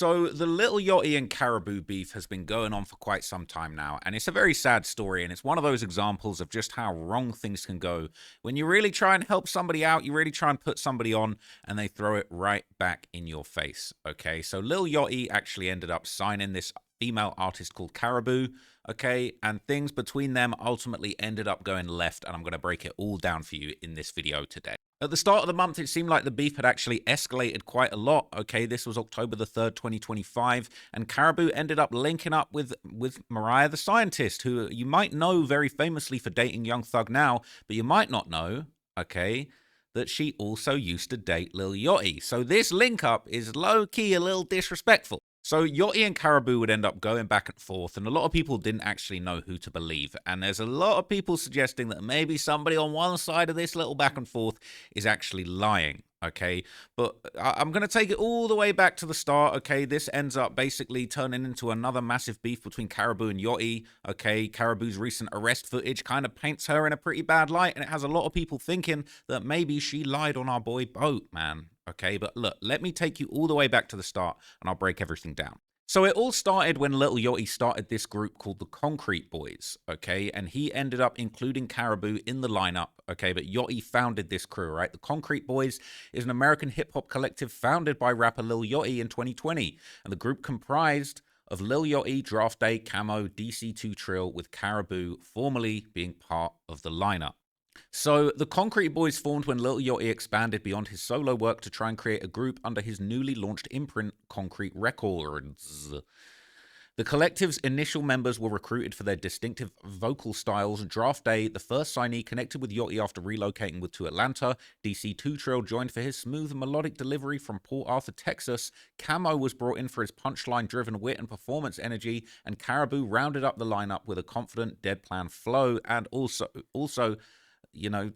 So the Lil Yachty and Karrahbooo beef has been going on for quite some time now, and it's a very sad story, and it's one of those examples of just how wrong things can go. When you really try and help somebody out, you really try and put somebody on, and they throw it right back in your face, okay? So Lil Yachty actually ended up signing this female artist called Karrahbooo, okay? And things between them ultimately ended up going left, and I'm going to break it all down for you in this video today. At the start of the month, it seemed like the beef had actually escalated quite a lot, okay? This was October the 3rd, 2025, and Karrahbooo ended up linking up with Mariah the Scientist, who you might know very famously for dating Young Thug now, but you might not know, okay, that she also used to date Lil Yachty. So this link up is low-key a little disrespectful. So Yachty and Karrahbooo would end up going back and forth, and a lot of people didn't actually know who to believe. And there's a lot of people suggesting that maybe somebody on one side of this little back and forth is actually lying, okay? But I'm going to take it all the way back to the start, okay? This ends up basically turning into another massive beef between Karrahbooo and Yachty, okay? Karrahbooo's recent arrest footage kind of paints her in a pretty bad light, and it has a lot of people thinking that maybe she lied on our boy Boat, man. Okay, but look, let me take you all the way back to the start and I'll break everything down. So it all started when Lil Yachty started this group called the Concrete Boys, okay? And he ended up including Karrahbooo in the lineup, okay? But Yachty founded this crew, right? The Concrete Boys is an American hip-hop collective founded by rapper Lil Yachty in 2020. And the group comprised of Lil Yachty, Draft Day, Camo, DC2 Trill, with Karrahbooo formerly being part of the lineup. So the Concrete Boys formed when Lil Yachty expanded beyond his solo work to try and create a group under his newly launched imprint, Concrete Records. The collective's initial members were recruited for their distinctive vocal styles. Draft Day, the first signee, connected with Yachty after relocating to Atlanta. DC2 Trill joined for his smooth melodic delivery from Port Arthur, Texas. Camo was brought in for his punchline-driven wit and performance energy, and Karrahbooo rounded up the lineup with a confident, deadpan flow, and also, you know,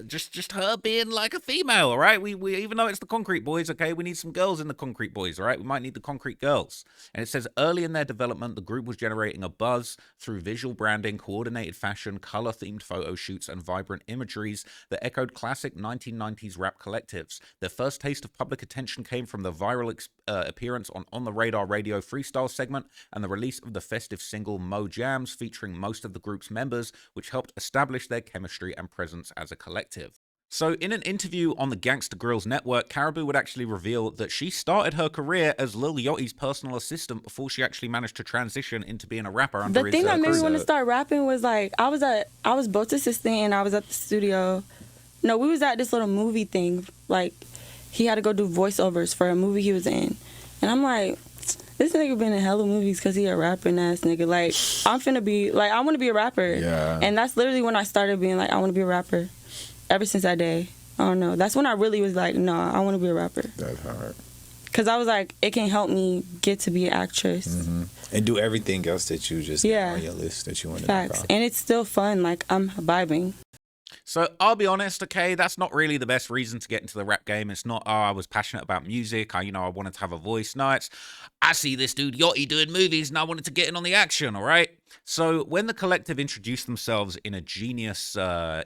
just her being like a female, all right? We even though it's the Concrete Boys, okay, we need some girls in the Concrete Boys, all right? We might need the Concrete Girls. And it says early in their development, the group was generating a buzz through visual branding, coordinated fashion, color-themed photo shoots, and vibrant imageries that echoed classic 1990s rap collectives. Their first taste of public attention came from the viral appearance on the Radar Radio freestyle segment and the release of the festive single Mo Jams, featuring most of the group's members, which helped establish their chemistry and presence as a collective. So in an interview on the Gangsta Grills network, Karrahbooo would actually reveal that she started her career as Lil Yachty's personal assistant before she actually managed to transition into being a rapper under his The thing that made me want to start rapping was like, I was Boat's assistant and I was at the studio. No, we was at this little movie thing. Like, he had to go do voiceovers for a movie he was in. And I'm like, this nigga been in hella movies because he a rapping ass nigga. Like, I'm finna be, like, I want to be a rapper. Yeah. And that's literally when I started being like, I want to be a rapper. Ever since that day. I don't know. That's when I really was like, no, I want to be a rapper. That's hard. Because I was like, it can help me get to be an actress. Mm-hmm. And do everything else that you just got on your list that you want to do. Facts. And it's still fun. Like, I'm vibing. So I'll be honest, okay, that's not really the best reason to get into the rap game. It's not, oh, I was passionate about music, I wanted to have a voice. No, it's, I see this dude Yachty doing movies and I wanted to get in on the action, all right? So when the collective introduced themselves in a Genius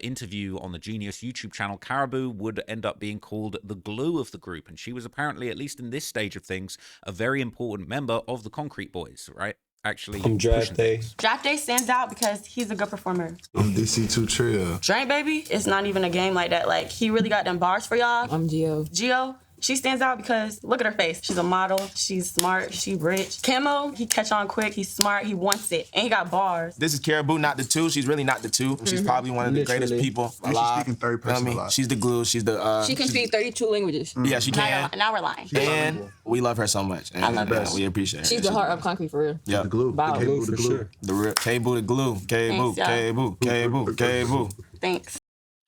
interview on the Genius YouTube channel, Karrahbooo would end up being called the glue of the group. And she was apparently, at least in this stage of things, a very important member of the Concrete Boys, right? Actually, I'm Draft Day. Draft Day stands out because he's a good performer. I'm DC2 Trill. Drink Baby, it's not even a game like that. Like, he really got them bars for y'all. I'm Gio. Gio, she stands out because look at her face. She's a model, she's smart, she rich. Camo, he catch on quick, he's smart, he wants it, and he got bars. This is Karrahbooo, not the two. She's really not the two. She's probably one of the greatest people alive. She's speaking third person a lot. She's the glue. She's the. She can speak 32 languages. Yeah, she can. Now we're lying. And we love her so much. And I love her. We appreciate her. She's the heart of Concrete for real. Yeah. The glue. Wow. The Karrahbooo, For the glue. sure. The real Karrahbooo, the glue. Karrahbooo, Thanks, Karrahbooo, Karrahbooo, Karrahbooo. Thanks.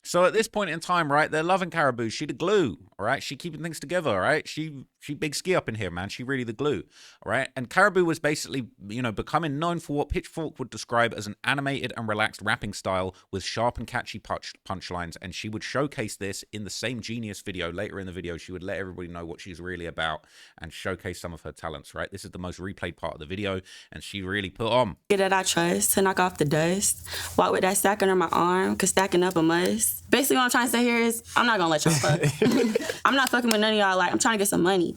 So at this point in time, right, they're loving Karrahbooo. She the glue, all right? She keeping things together, all right? She big ski up in here, man. She really the glue, all right? And Karrahbooo was basically, becoming known for what Pitchfork would describe as an animated and relaxed rapping style with sharp and catchy punchlines. And she would showcase this in the same Genius video. Later in the video, she would let everybody know what she's really about and showcase some of her talents, right? This is the most replayed part of the video, and she really put on. That I trust to knock off the dust. Walk with that stack under my arm, cause stacking up a must. Basically what I'm trying to say here is, I'm not gonna let y'all fuck. I'm not fucking with none of y'all. Like, I'm trying to get some money.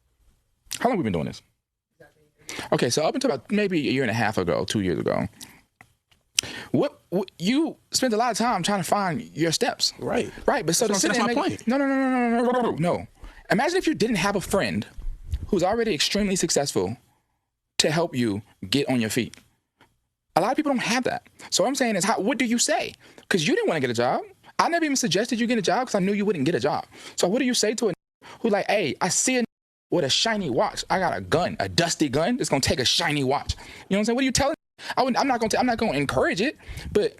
How long have we been doing this? Okay, so up until about maybe a year and a half ago, 2 years ago, what you spent a lot of time trying to find your steps. Right. Right, but so that's my point. No. Imagine if you didn't have a friend who's already extremely successful to help you get on your feet. A lot of people don't have that. So what I'm saying is, what do you say? Because you didn't want to get a job. I never even suggested you get a job because I knew you wouldn't get a job. So what do you say to a who like, hey, I see a with a shiny watch. I got a gun, a dusty gun that's gonna take a shiny watch. You know what I'm saying? What are you telling? I'm not gonna encourage it, but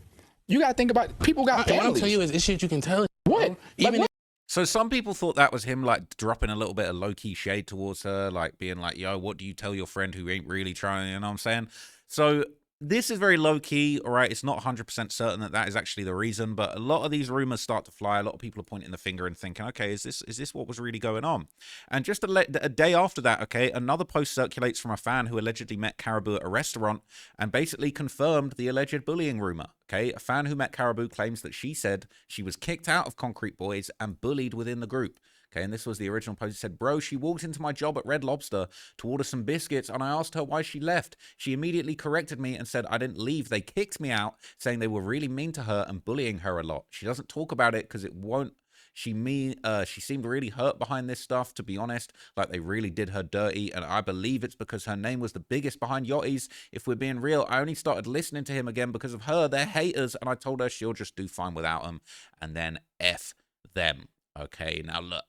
you gotta think about people got families. What I'm telling you is shit you can tell. What? Even So some people thought that was him like dropping a little bit of low-key shade towards her, like being like, yo, what do you tell your friend who ain't really trying, you know what I'm saying? So this is very low-key, all right? It's not 100% certain that that is actually the reason, but a lot of these rumors start to fly. A lot of people are pointing the finger and thinking, okay, is this what was really going on? And just a day after that, okay, another post circulates from a fan who allegedly met Karrahbooo at a restaurant and basically confirmed the alleged bullying rumor, okay? A fan who met Karrahbooo claims that she said she was kicked out of Concrete Boys and bullied within the group. Okay, and this was the original post. It said, bro, she walked into my job at Red Lobster to order some biscuits, and I asked her why she left. She immediately corrected me and said I didn't leave. They kicked me out, saying they were really mean to her and bullying her a lot. She doesn't talk about it because it won't. She seemed really hurt behind this stuff, to be honest. Like, they really did her dirty, and I believe it's because her name was the biggest behind Yachty's. If we're being real, I only started listening to him again because of her. They're haters, and I told her she'll just do fine without them, and then F them. Okay, now look.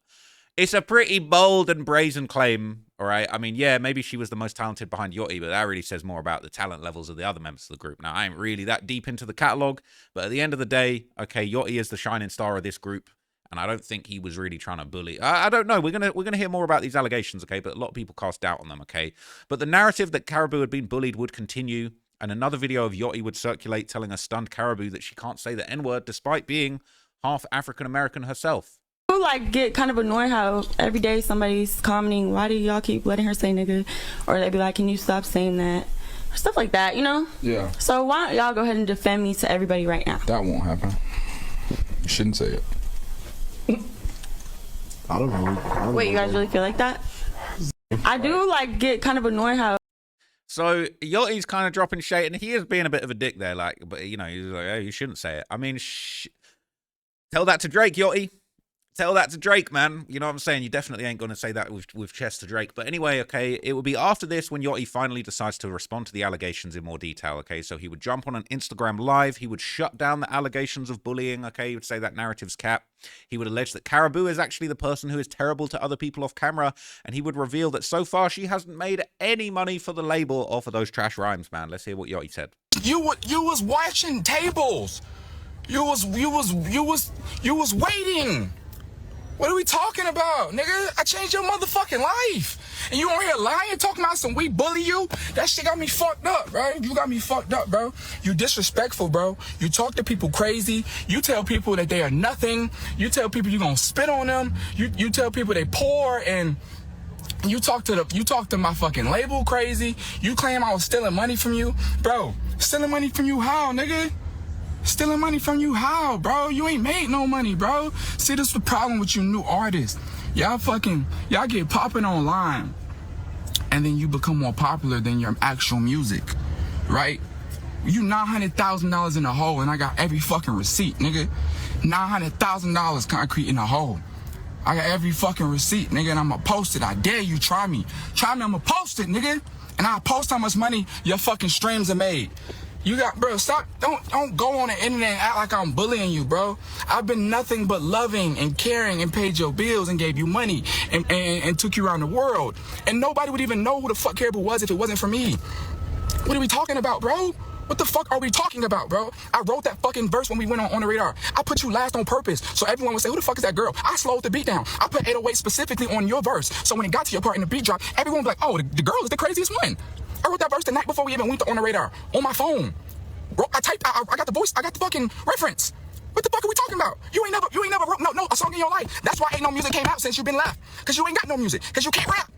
It's a pretty bold and brazen claim, all right? I mean, yeah, maybe she was the most talented behind Yachty, but that really says more about the talent levels of the other members of the group. Now, I ain't really that deep into the catalog, but at the end of the day, okay, Yachty is the shining star of this group, and I don't think he was really trying to bully. I don't know. We're gonna hear more about these allegations, okay? But a lot of people cast doubt on them, okay? But the narrative that Karrahbooo had been bullied would continue, and another video of Yachty would circulate telling a stunned Karrahbooo that she can't say the N-word despite being half African-American herself. Like get kind of annoyed how every day somebody's commenting, why do y'all keep letting her say nigga? Or they be like, can you stop saying that? Or stuff like that, you know? Yeah. So why don't y'all go ahead and defend me to everybody right now? That won't happen. You shouldn't say it. I don't know. Wait, you guys really feel like that? I do like get kind of annoyed how. So Yachty's kind of dropping shade, and he is being a bit of a dick there, like, but you know, he's like, hey, you shouldn't say it. I mean, tell that to Drake, Yachty. Tell that to Drake, man. You know what I'm saying? You definitely ain't going to say that with chest to Drake. But anyway, okay, it will be after this when Yachty finally decides to respond to the allegations in more detail, okay? So he would jump on an Instagram live. He would shut down the allegations of bullying, okay? He would say that narrative's cap. He would allege that Karrahbooo is actually the person who is terrible to other people off camera. And he would reveal that so far she hasn't made any money for the label or for those trash rhymes, man. Let's hear what Yachty said. You was watching tables. You was waiting. What are we talking about, nigga? I changed your motherfucking life. And you on here lying, talking about some we bully you? That shit got me fucked up, bro. You got me fucked up, bro. You disrespectful, bro. You talk to people crazy. You tell people that they are nothing. You tell people you gonna spit on them. You tell people they poor, and you talk to my fucking label crazy. You claim I was stealing money from you. Bro, stealing money from you how, nigga? Stealing money from you how, bro? You ain't made no money, bro. See, this is the problem with you new artists. Y'all get popping online, and then you become more popular than your actual music, right? You $900,000 in a hole, and I got every fucking receipt, nigga. $900,000 concrete in a hole. I got every fucking receipt, nigga, and I'ma post it. I dare you, try me. Try me, I'ma post it, nigga. And I'll post how much money your fucking streams are made. You got, bro, stop, don't go on the internet and act like I'm bullying you, bro. I've been nothing but loving and caring and paid your bills and gave you money and took you around the world. And nobody would even know who the fuck Caribou was if it wasn't for me. What are we talking about, bro? What the fuck are we talking about, bro? I wrote that fucking verse when we went on the radar. I put you last on purpose, so everyone would say, who the fuck is that girl? I slowed the beat down. I put 808 specifically on your verse, so when it got to your part in the beat drop, everyone would be like, oh, the girl is the craziest one. I wrote that verse the night before we even went on the radar, on my phone. Bro, I got the voice, I got the fucking reference. What the fuck are we talking about? You ain't never wrote no a song in your life. That's why ain't no music came out since you've been left. Cause you ain't got no music, cause you can't rap.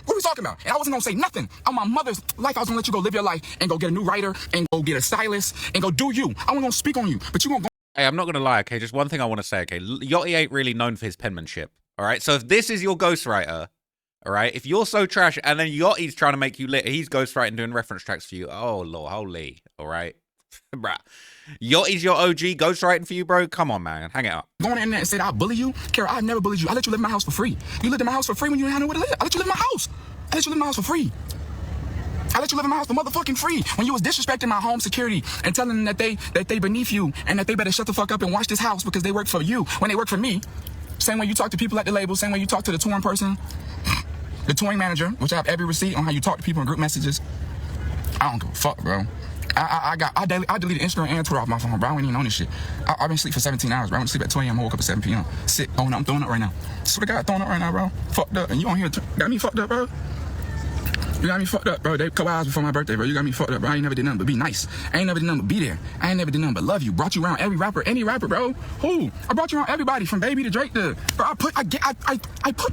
What are we talking about? And I wasn't gonna say nothing. On my mother's life, I was gonna let you go live your life and go get a new writer and go get a stylist and go do you. I wasn't gonna speak on you, but you gonna go. Hey, I'm not gonna lie, okay? Just one thing I want to say, okay? Yachty ain't really known for his penmanship, all right? So if this is your ghostwriter, All right. If you're so trash and then Yachty's trying to make you lit, he's ghostwriting doing reference tracks for you. Oh, Lord, holy. All right. Bruh. Yachty's your OG ghostwriting for you, bro. Come on, man. Hang it up. Going in there and said I bully you. Kara, I never bullied you. I let you live in my house for free. You lived in my house for free when you didn't have nowhere to live. I let you live in my house. I let you live in my house for free. I let you live in my house for motherfucking free. When you was disrespecting my home security and telling them that they beneath you and that they better shut the fuck up and watch this house because they work for you when they work for me. Same way you talk to people at the label, same way you talk to the touring person, the touring manager, which I have every receipt on how you talk to people in group messages. I don't give a fuck, bro. I deleted Instagram and Twitter off my phone, bro. I ain't even on this shit. I've been asleep for 17 hours, bro. I went to sleep at 2 a.m. I woke up at 7 p.m. Sick. Oh, no, I'm throwing up right now. Swear to God, throwing up right now, bro. Fucked up. And you on here got me fucked up, bro. You got me fucked up, bro. They a couple hours before my birthday, bro. You got me fucked up, bro. I ain't never did nothing but be nice. I ain't never did nothing but be there. I ain't never did nothing but love you. Brought you around every rapper, any rapper, bro. Who? I brought you around everybody from Baby to Drake to, bro. I put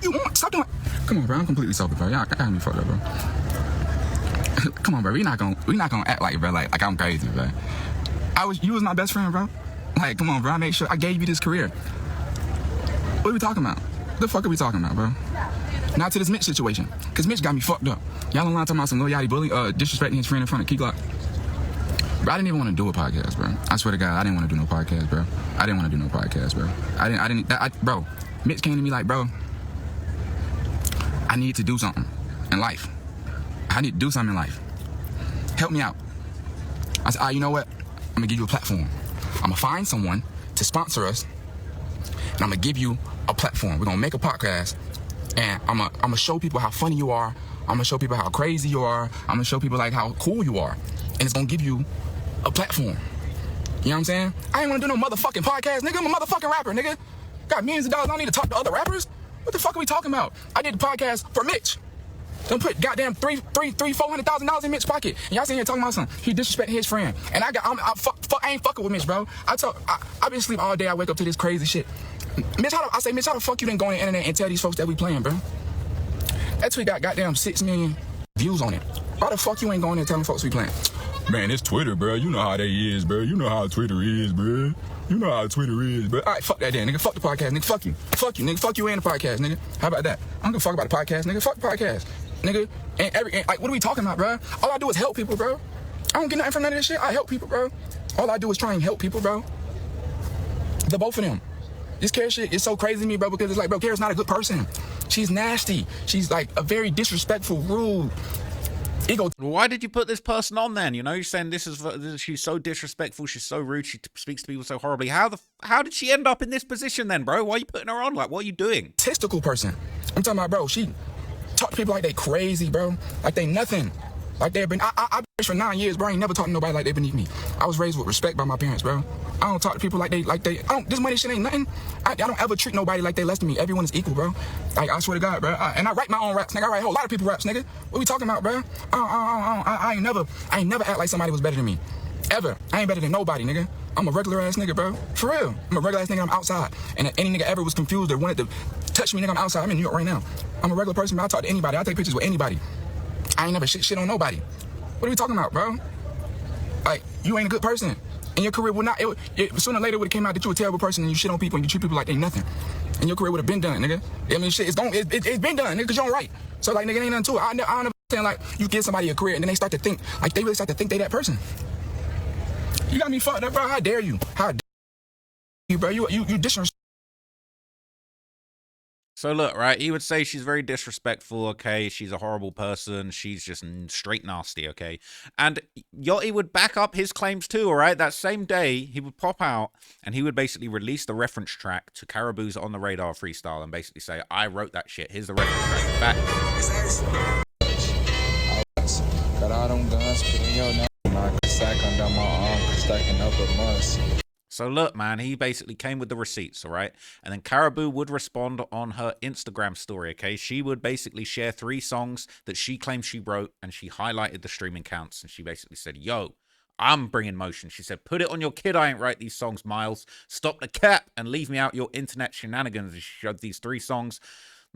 you on. Stop doing. Come on, bro. I'm completely sober, bro. Y'all got me fucked up, bro. Come on, bro. We not gonna act like, bro, like I'm crazy, bro. You was my best friend, bro. Like, come on, bro. I made sure I gave you this career. What are we talking about? What the fuck are we talking about, bro? Not to this Mitch situation, because Mitch got me fucked up. Y'all online talking about some Lil Yachty bully, disrespecting his friend in front of Key Glock. Bro, I didn't even want to do a podcast, bro. I swear to God, I didn't want to do no podcast, bro. I didn't want to do no podcast, bro. Bro, Mitch came to me like, bro, I need to do something in life. I need to do something in life. Help me out. I said, you know what? I'm gonna give you a platform. I'm gonna find someone to sponsor us, and I'm gonna give you a platform. We're gonna make a podcast. And I'm gonna show people how funny you are. I'm gonna show people how crazy you are. I'm gonna show people like how cool you are. And it's gonna give you a platform. You know what I'm saying? I ain't wanna do no motherfucking podcast, nigga. I'm a motherfucking rapper, nigga. Got millions of dollars. I don't need to talk to other rappers. What the fuck are we talking about? I did the podcast for Mitch. Don't put goddamn $400,000 in Mitch's pocket. And y'all sitting here talking about something. He disrespecting his friend. And I ain't fucking with Mitch, bro. I've been asleep all day. I wake up to this crazy shit. Mitch, how the fuck you didn't go on the internet and tell these folks that we playing, bro? That tweet got goddamn 6 million views on it. Why the fuck you ain't going there telling folks we playing? Man, it's Twitter, bro. You know how they is, bro. You know how Twitter is, bro. You know how Twitter is, bro. All right, fuck that then, nigga. Fuck the podcast, nigga. Fuck you. Fuck you, nigga. Fuck you and the podcast, nigga. How about that? I don't give a fuck about the podcast, nigga. Fuck the podcast, nigga. And like, what are we talking about, bro? All I do is help people, bro. I don't get nothing from none of this shit. I help people, bro. All I do is try and help people, bro. The both of them. This Kara shit is so crazy to me, bro, because it's like, bro, Kara's not a good person. She's nasty. She's like a very disrespectful, rude, Why did you put this person on then? You know, you're saying she's so disrespectful, she's so rude, she speaks to people so horribly. How did she end up in this position then, bro? Why are you putting her on? Like, what are you doing? Testicle person. I'm talking about, bro, she talk to people like they crazy, bro. Like they nothing. Like they've been, I've been raised for 9 years, bro. I ain't never talked to nobody like they beneath me. I was raised with respect by my parents, bro. I don't talk to people like they, this money shit ain't nothing. I don't ever treat nobody like they less than me. Everyone is equal, bro. Like, I swear to God, bro. And I write my own raps, nigga. I write a whole lot of people raps, nigga. What we talking about, bro? I ain't never act like somebody was better than me. Ever. I ain't better than nobody, nigga. I'm a regular ass nigga, bro. For real. I'm a regular ass nigga. I'm outside. And if any nigga ever was confused or wanted to touch me, nigga, I'm outside. I'm in New York right now. I'm a regular person, but I talk to anybody. I take pictures with anybody. I ain't never shit on nobody. What are we talking about, bro? Like, you ain't a good person. And your career would not, sooner or later it would have came out that you a terrible person and you shit on people and you treat people like they nothing. And your career would have been done, nigga. I mean, shit, it's been done, nigga, because you're right. So, like, nigga, ain't nothing to it. I never understand, like, you give somebody a career and then they start to think, like, they really start to think they that person. You got me fucked up, bro. How dare you? How dare you, bro? You disrespect. So look, right, he would say she's very disrespectful, okay, she's a horrible person, she's just straight nasty, okay, and Yachty would back up his claims too, all right. That same day, he would pop out and he would basically release the reference track to Carrahbooo's On the Radar freestyle and basically say, I wrote that shit, here's the reference track. Back. Got all them guns, put in your name, knock a sack under my arm, stacking up a must. So look, man, he basically came with the receipts, all right? And then Karrahbooo would respond on her Instagram story, okay? She would basically share 3 songs that she claimed she wrote, and she highlighted the streaming counts, and she basically said, yo, I'm bringing motion. She said, put it on your kid, I ain't write these songs, Miles. Stop the cap and leave me out your internet shenanigans. And she showed these 3 songs,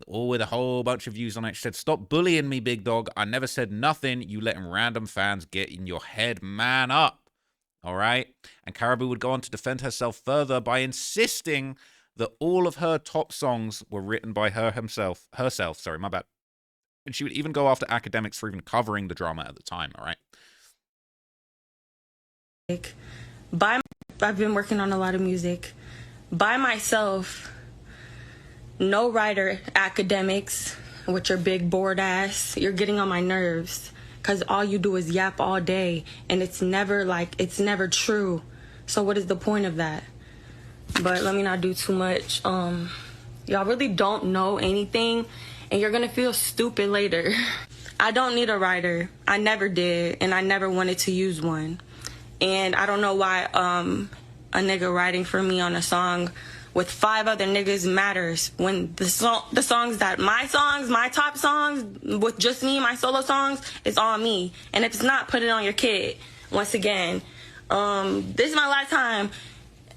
all with a whole bunch of views on it. She said, stop bullying me, big dog. I never said nothing. You letting random fans get in your head, man up. All right. And Karrahbooo would go on to defend herself further by insisting that all of her top songs were written by herself. Sorry, my bad. And she would even go after academics for even covering the drama at the time, all right? I've been working on a lot of music by myself. No writer, academics, with your big bored ass. You're getting on my nerves because all you do is yap all day, and it's never true. So what is the point of that? But let me not do too much. Y'all really don't know anything, and you're gonna feel stupid later. I don't need a writer. I never did, and I never wanted to use one. And I don't know why a nigga writing for me on a song with 5 other niggas matters when the songs that my top songs with just me, my solo songs, it's on me. And if it's not, put it on your kid. Once again, this is my last time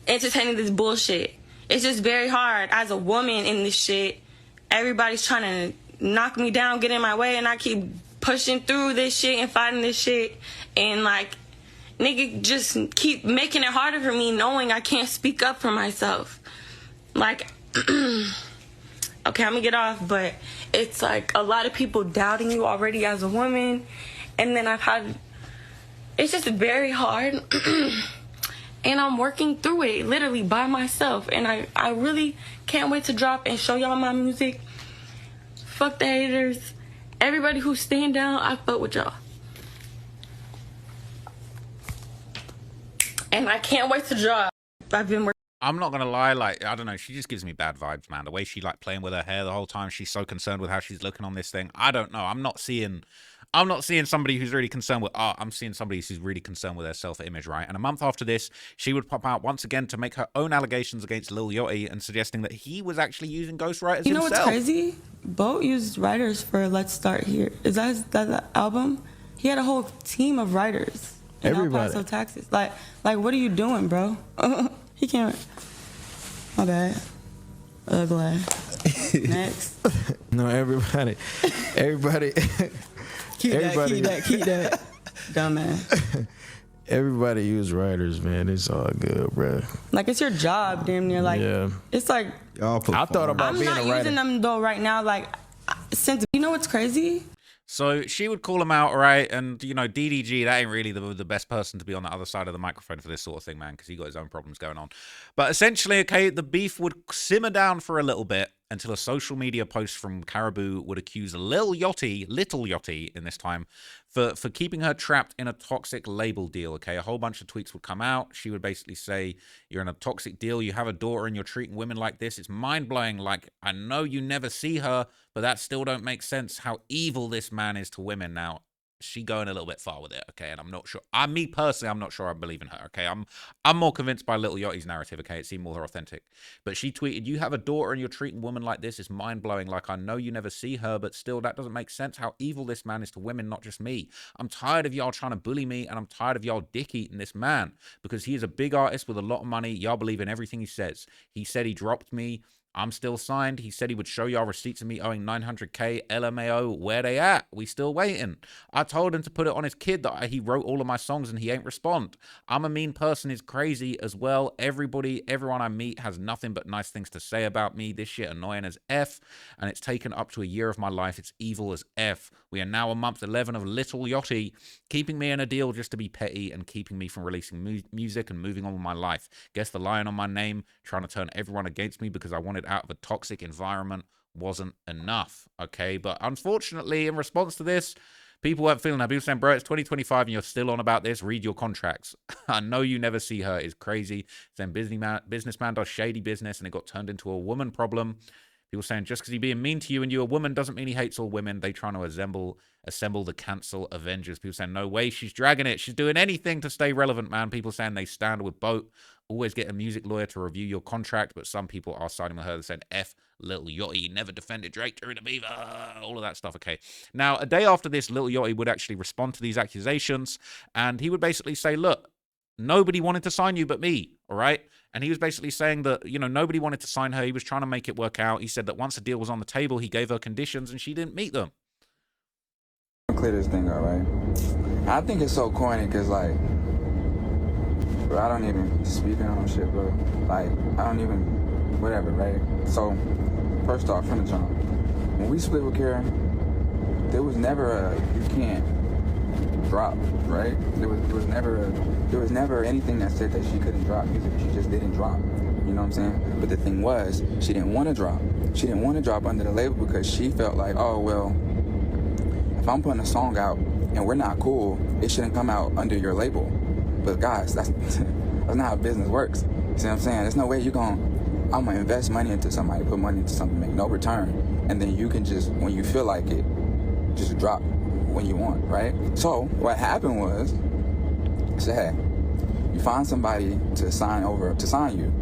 entertaining this bullshit. It's just very hard as a woman in this shit. Everybody's trying to knock me down, get in my way, and I keep pushing through this shit and fighting this shit. And like, nigga just keep making it harder for me knowing I can't speak up for myself. Like, okay, I'm gonna get off, but it's like a lot of people doubting you already as a woman. And then it's just very hard. And I'm working through it literally by myself. And I really can't wait to drop and show y'all my music. Fuck the haters. Everybody who's staying down, I fuck with y'all. And I can't wait to drop. I've been working. I'm not gonna lie, like, I don't know, she just gives me bad vibes, man. The way she like playing with her hair the whole time, she's so concerned with how she's looking on this thing. I don't know. I'm not seeing somebody who's really concerned with art. I'm seeing somebody who's really concerned with their self-image, right? And a month after this, she would pop out once again to make her own allegations against Lil Yachty and suggesting that he was actually using ghostwriters himself. You know what's crazy? Boat used writers for Let's Start Here. Is that the album? He had a whole team of writers. Everybody. El Paso, Texas. Like, what are you doing, bro? He can't. My bad. Ugly. Next. No, everybody. Keep that. Dumbass. Everybody use writers, man. It's all good, bro. Like, it's your job, damn near. Like, yeah. It's like, I thought about being a writer. I'm not using them, though, right now. Like, since, you know what's crazy? So she would call him out, right? And, you know, DDG, that ain't really the best person to be on the other side of the microphone for this sort of thing, man, because he got his own problems going on. But essentially, okay, the beef would simmer down for a little bit until a social media post from Karrahbooo would accuse Little Yachty in this time, for keeping her trapped in a toxic label deal, okay? A whole bunch of tweets would come out. She would basically say, you're in a toxic deal, you have a daughter and you're treating women like this. It's mind-blowing. Like, I know you never see her, but that still don't make sense how evil this man is to women. Now, she going a little bit far with it, okay? And I'm not sure. Me personally, I'm not sure I believe in her, okay? I'm more convinced by Little Yachty's narrative, okay? It seemed more authentic. But she tweeted, you have a daughter and you're treating women like this. It's mind-blowing. Like, I know you never see her, but still, that doesn't make sense how evil this man is to women, not just me. I'm tired of y'all trying to bully me, and I'm tired of y'all dick-eating this man, because he is a big artist with a lot of money. Y'all believe in everything he says. He said he dropped me. I'm still signed. He said he would show y'all receipts of me owing $900K. LMAO, where they at? We still waiting. I told him to put it on his kid that he wrote all of my songs and he ain't respond. I'm a mean person is crazy as well. Everyone I meet has nothing but nice things to say about me. This shit annoying as F, and it's taken up to a year of my life. It's evil as F. We are now on month 11 of Little Yachty, keeping me in a deal just to be petty and keeping me from releasing music and moving on with my life. Guess the lion on my name, trying to turn everyone against me because I wanted out of a toxic environment wasn't enough, okay? But unfortunately, in response to this, people weren't feeling that. People saying, bro, it's 2025 and you're still on about this. Read your contracts. I know you never see her is crazy. Saying businessman does shady business and it got turned into a woman problem. People saying just because he's being mean to you and you're a woman doesn't mean he hates all women. They trying to assemble the cancel Avengers. People saying, no way, she's dragging it. She's doing anything to stay relevant, man. People saying they stand with Boat. Always get a music lawyer to review your contract, but some people are siding with her. They said, F Lil Yachty, never defended Drake during the beef, all of that stuff, okay? Now, a day after this, Lil Yachty would actually respond to these accusations, and he would basically say, look, nobody wanted to sign you but me, all right? And he was basically saying that, you know, nobody wanted to sign her. He was trying to make it work out. He said that once the deal was on the table, he gave her conditions, and she didn't meet them. Clear this thing up, right? I think it's so corny, because, like, bro, I don't even speak on shit, bro. Like, I don't even, whatever, right? So, first off, from the jump, when we split with Kara, there was never a you can't drop, right? There was never anything that said that she couldn't drop music. She just didn't drop. You know what I'm saying? But the thing was, she didn't want to drop. She didn't want to drop under the label because she felt like, oh well, if I'm putting a song out and we're not cool, it shouldn't come out under your label. But guys, that's not how business works. You see what I'm saying? There's no way I'm gonna invest money into somebody, put money into something, make no return, and then you can just, when you feel like it, just drop when you want, right? So what happened was, I said, hey, you find somebody to sign you,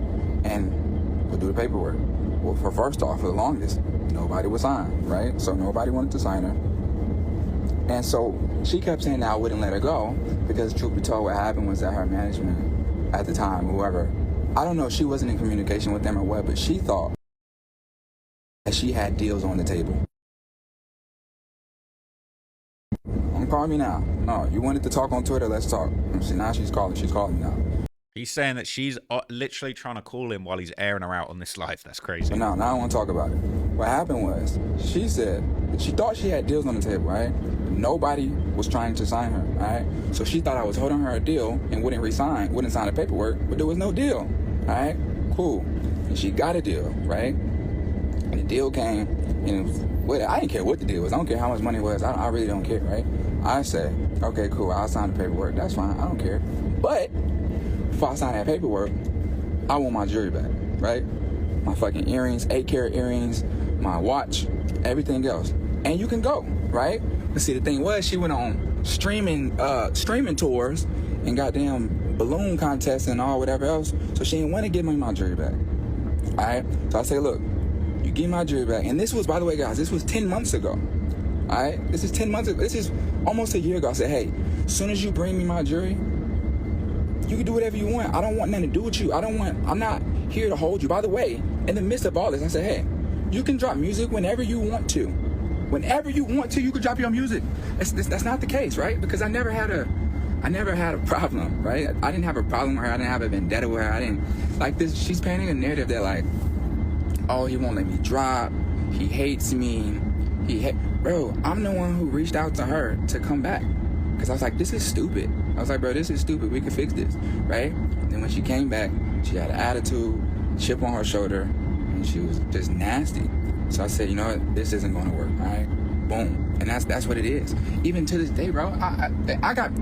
and we'll do the paperwork. Well, for first off, for the longest, nobody would sign, right? So nobody wanted to sign her. And so she kept saying that I wouldn't let her go because, truth be told, what happened was that her management at the time, whoever, I don't know if she wasn't in communication with them or what, but she thought that she had deals on the table. Don't call me now. No, you wanted to talk on Twitter, let's talk. See, now she's calling me now. He's saying that she's literally trying to call him while he's airing her out on this live. That's crazy. But now I don't want to talk about it. What happened was, she said that she thought she had deals on the table, right? Nobody was trying to sign her, all right? So she thought I was holding her a deal and wouldn't sign the paperwork, but there was no deal, all right? Cool. And she got a deal, right? And the deal came, and it was, I didn't care what the deal was. I don't care how much money it was. I really don't care, right? I said, okay, cool, I'll sign the paperwork. That's fine, I don't care. But before I sign that paperwork, I want my jewelry back, right? My fucking earrings, 8-carat earrings, my watch, everything else. And you can go, right? But see, the thing was, she went on streaming tours and goddamn balloon contests and all whatever else. So she didn't want to give me my jewelry back. All right? So I say, look, you give me my jewelry back. And this was, by the way, guys, this was 10 months ago. All right? This is 10 months ago. This is almost a year ago. I said, hey, as soon as you bring me my jewelry, you can do whatever you want. I don't want nothing to do with you. I'm not here to hold you. By the way, in the midst of all this, I said, hey, you can drop music whenever you want to. Whenever you want to, you can drop your music. That's not the case, right? Because I never had a problem, right? I didn't have a problem with her. I didn't have a vendetta with her. I didn't like this. She's painting a narrative that like, oh, he won't let me drop. He hates me. Bro, I'm the one who reached out to her to come back. Because I was like, this is stupid. I was like, bro, this is stupid. We can fix this, right? And then when she came back, she had an attitude, chip on her shoulder, and she was just nasty. So I said, you know what? This isn't going to work, all right? Boom. And that's what it is. Even to this day, bro, I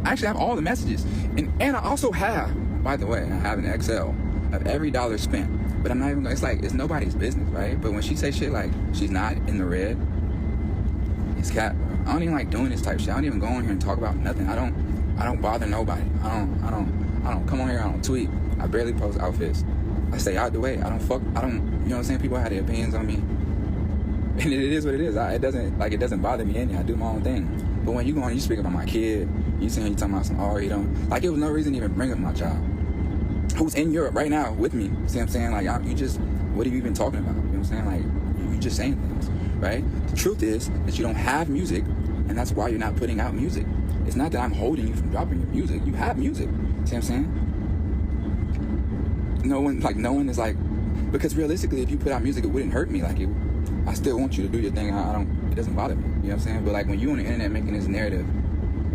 actually have all the messages. And I also have, by the way, I have an Excel of every dollar spent. But I'm not even going to, it's like, it's nobody's business, right? But when she say shit like, she's not in the red, it's cap. I don't even like doing this type shit. I don't even go on here and talk about nothing. I don't bother nobody. I don't come on here. I don't tweet. I barely post outfits. I stay out the way. You know what I'm saying? People have their opinions on me. And it is what it is. It doesn't bother me any. I do my own thing. But when you speak about my kid, you talking about some, oh, you don't, like, it was no reason to even bring up my child, who's in Europe right now with me. See what I'm saying? Like, what are you even talking about? You know what I'm saying? Like, you just saying things, right? The truth is that you don't have music, and that's why you're not putting out music. It's not that I'm holding you from dropping your music. You have music. See what I'm saying? No one is like, because realistically, if you put out music, it wouldn't hurt me. Like, I still want you to do your thing. It doesn't bother me. You know what I'm saying? But like, when you on the internet making this narrative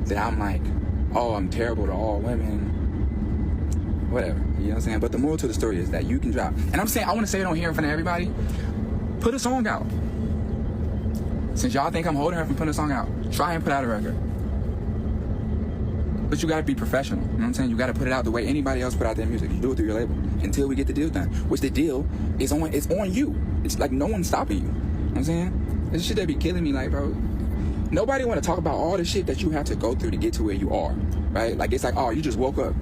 that I'm like, oh, I'm terrible to all women, whatever. You know what I'm saying? But the moral to the story is that you can drop. And I'm saying, I want to say it on here in front of everybody. Put a song out. Since y'all think I'm holding her from putting a song out, try and put out a record. But you gotta be professional. You know what I'm saying? You gotta put it out the way anybody else put out their music. You do it through your label until we get the deal done. Which the deal is on. It's on you. It's like no one's stopping you. You know what I'm saying? This shit that be killing me, like, bro. Nobody want to talk about all the shit that you have to go through to get to where you are, right? Like, it's like, oh, you just woke up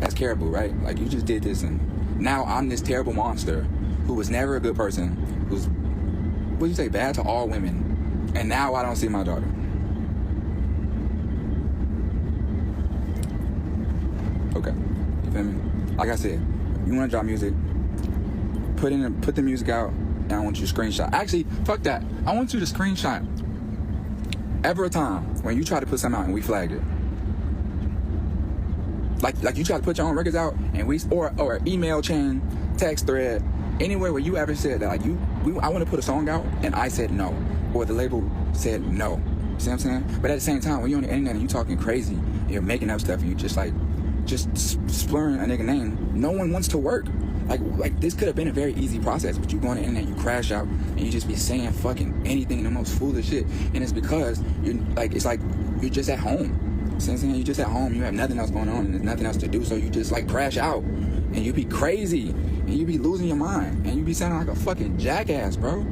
as Carrahbooo, right? Like, you just did this, and now I'm this terrible monster who was never a good person, who's, what do you say, bad to all women, and now I don't see my daughter. Okay, you feel me? Like I said, you want to drop music, put the music out, and I want you to screenshot. Actually, fuck that. I want you to screenshot ever a time when you try to put something out and we flagged it. Like you try to put your own records out and or email chain, text thread, anywhere where you ever said that, like, I want to put a song out and I said no, or the label said no, See what I'm saying? But at the same time, when you're on the internet and you talking crazy, and you're making up stuff, and you just slurring a nigga name, no one wants to work. Like this could have been a very easy process, but you go on the internet, you crash out, and you just be saying fucking anything, the most foolish shit, and it's because it's like you're just at home. See what I'm saying? You're just at home, you have nothing else going on, and there's nothing else to do, so you just like crash out, and you be crazy, and you be losing your mind, and you be sounding like a fucking jackass, bro.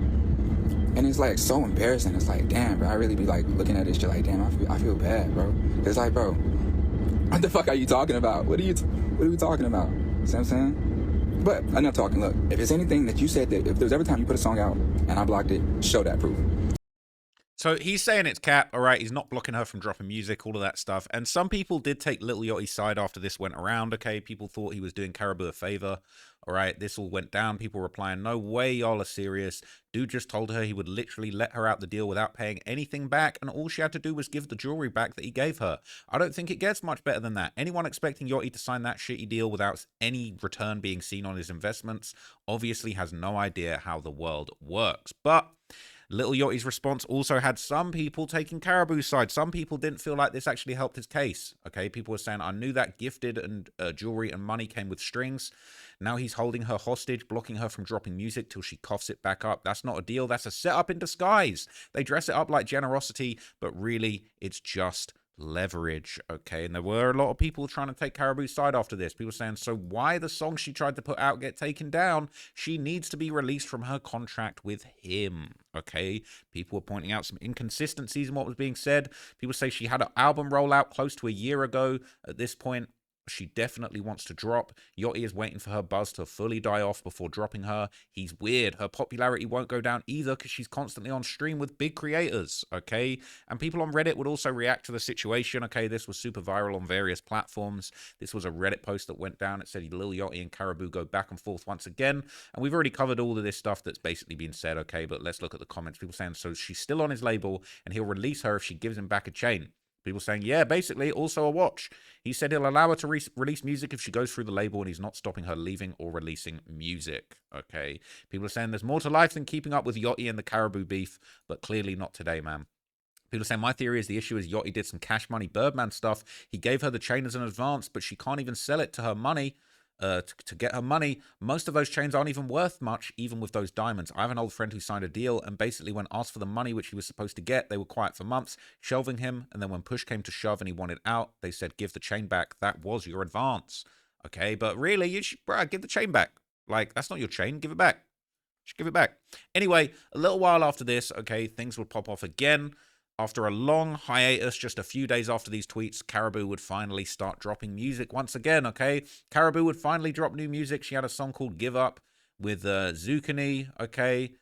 And it's like so embarrassing. It's like, damn, bro. I really be like looking at this shit like, damn, I feel bad, bro. It's like, bro, what the fuck are you talking about? What are we talking about? See what I'm saying? But enough talking. Look, if it's anything that you said that if there's every time you put a song out and I blocked it, show that proof. So he's saying it's cap, all right? He's not blocking her from dropping music, all of that stuff. And some people did take Lil Yachty's side after this went around, okay? People thought he was doing Carrahbooo a favor, all right? This all went down. People replying, no way, y'all are serious. Dude just told her he would literally let her out the deal without paying anything back, and all she had to do was give the jewelry back that he gave her. I don't think it gets much better than that. Anyone expecting Yachty to sign that shitty deal without any return being seen on his investments obviously has no idea how the world works. But Lil Yachty's response also had some people taking Karrahbooo's side. Some people didn't feel like this actually helped his case. Okay, people were saying, I knew that gifted and jewelry and money came with strings. Now he's holding her hostage, blocking her from dropping music till she coughs it back up. That's not a deal. That's a setup in disguise. They dress it up like generosity, but really it's just leverage. Okay, and there were a lot of people trying to take Karrahbooo's side after this. People saying, so why the song she tried to put out get taken down? She needs to be released from her contract with him. Okay, people were pointing out some inconsistencies in what was being said. People say she had an album rollout close to a year ago. At this point, she definitely wants to drop. Yachty is waiting for her buzz to fully die off before dropping her. He's weird. Her popularity won't go down either because she's constantly on stream with big creators, okay? And people on Reddit would also react to the situation, okay? This was super viral on various platforms. This was a Reddit post that went down. It said Lil Yachty and Carrahbooo go back and forth once again. And we've already covered all of this stuff that's basically been said, okay? But let's look at the comments. People saying, so she's still on his label and he'll release her if she gives him back a chain. People saying, yeah, basically, also a watch. He said he'll allow her to release music if she goes through the label and he's not stopping her leaving or releasing music, okay? People are saying there's more to life than keeping up with Yachty and the Karrahbooo beef, but clearly not today, man. People are saying, my theory is the issue is Yachty did some cash money Birdman stuff. He gave her the chain as an advance, but she can't even sell it to her money. To get her money. Most of those chains aren't even worth much, even with those diamonds. I have an old friend who signed a deal, and basically when asked for the money which he was supposed to get, they were quiet for months, shelving him, and then when push came to shove and he wanted out, they said, give the chain back. That was your advance. Okay, but really, you should, bro, give the chain back. Like, that's not your chain. Give it back. Just give it back. Anyway, a little while after this, okay, things would pop off again. After a long hiatus, just a few days after these tweets, Carrahbooo would finally start dropping music once again, okay? Carrahbooo would finally drop new music. She had a song called Give Up with Zucchini, okay?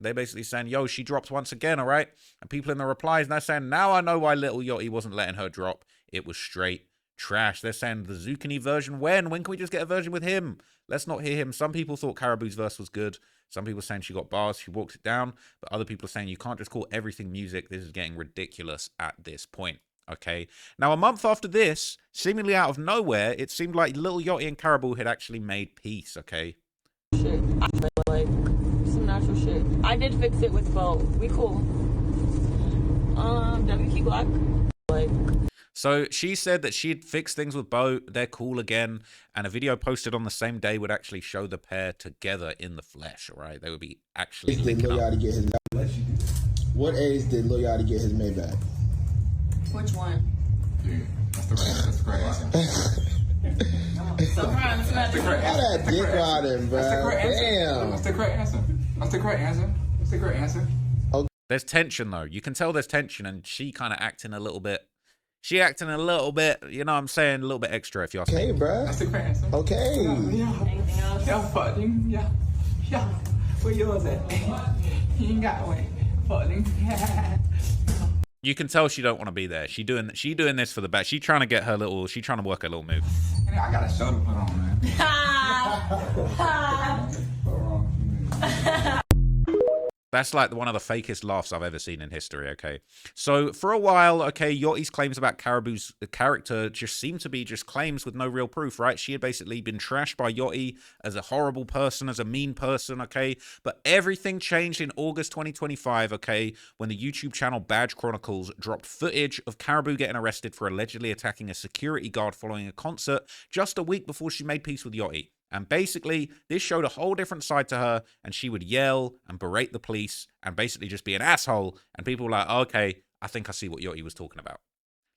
They're basically saying, yo, she dropped once again, all right? And people in the replies, they're saying, now I know why Lil Yachty wasn't letting her drop. It was straight trash. They're saying the Zucchini version, when? When can we just get a version with him? Let's not hear him. Some people thought Carrahbooo's verse was good. Some people saying she got bars, she walks it down. But other people are saying you can't just call everything music. This is getting ridiculous at this point, okay? Now, a month after this, seemingly out of nowhere, it seemed like Lil Yachty and Karrahbooo had actually made peace, okay? Shit, I feel like some natural shit. I did fix it with Bo. We cool. WK Glock. Like... So she said that she'd fixed things with Bo. They're cool again. And a video posted on the same day would actually show the pair together in the flesh, all right? They would be actually linking up. What age did Lil Yachty get his Maybach? Which one? Yeah, that's the correct answer. That's the correct answer. All that dick riding, bro. Damn. That's the correct answer. That's the correct answer. That's the correct answer. There's tension, though. You can tell there's tension, and she kind of acting a little bit... She acting a little bit, you know what I'm saying, a little bit extra, if you ask me. Okay, bro. That's the correct answer. Okay. Anything else? Yeah, fucking. Yeah. Where yours at? He ain't got one. Fucking. You can tell she don't want to be there. She doing this for the back. She trying to get her little. She trying to work her little move. I got a show to put on, man. That's like one of the fakest laughs I've ever seen in history, okay? So for a while, okay, Yachty's claims about Caribou's character just seemed to be just claims with no real proof, right? She had basically been trashed by Yachty as a horrible person, as a mean person, okay? But everything changed in August 2025, okay, when the YouTube channel Badge Chronicles dropped footage of Caribou getting arrested for allegedly attacking a security guard following a concert just a week before she made peace with Yachty. And basically, this showed a whole different side to her, and she would yell and berate the police and basically just be an asshole. And people were like, okay, I think I see what Yachty was talking about.